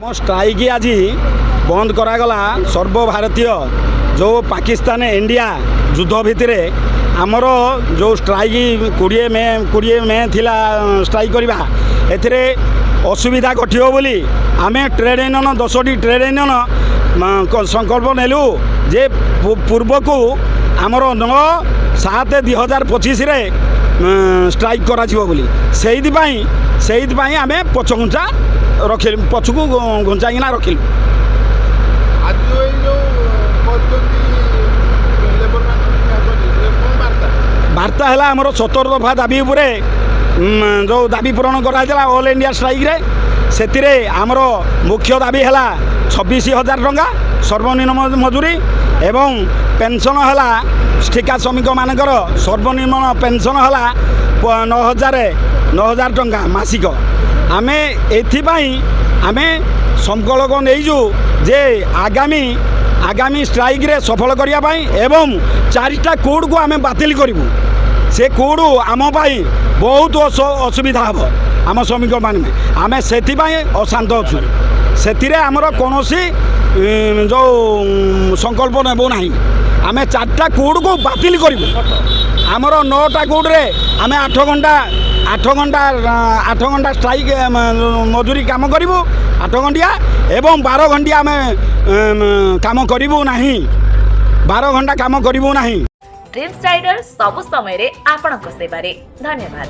Strike आज बंद करागला सर्वभारतीय जो पाकिस्तान इंडिया युद्ध भितर आमर जो स्ट्राइक 20 मे थिला स्ट्राइक करवा एथिरे असुविधा घटियो बोली आमे ट्रेड यूनियन 10टी ट्रेड यूनियन संकल्प नेलु जे पूर्व को आमर 9/7/2025 रे स्ट्राइक करा जिवो बोली सेइदिपाई आमे पछघुंचा रखिल पछकू घुंचाइना रखिल। आज जो वार्ता है आमर 17 दफा दाबी उपरे जो दाबी पूरण करा ऑल इंडिया स्ट्राइक रे सेतिरे आमर मुख्य दाबी है 26,000 टंका सर्वनिम्न मजूरी एवं पेंशन है ठिका श्रमिक मानकर सर्वनिम्न पेंशन है 9,000 टंका मासिक। आमे एथिपाई आमे संकल्प नहींजु जे आगामी स्ट्राइक रे सफल करिया पाई एवं 4टा कोड को आमे बातिल करिवु से कोड आम पाई बहुत असुविधा हम आम श्रमिक मान आमे सेथिपाई अशांत अच्छु सेतिरे आमर कोनोसी जो संकल्प नेबो नाही आमे 4टा कोड को बातिल करिवु आमर 9टा कोड रे आमे 8 घंटा स्ट्राइक मजूरी काम करूँ 8 घंटिया एवं 12 घंटिया आम काम करूँ ना 12 घंटा काम करूँ ना। ड्रीम्स राइडर सब समय रे आपणक सेवारे धन्यवाद।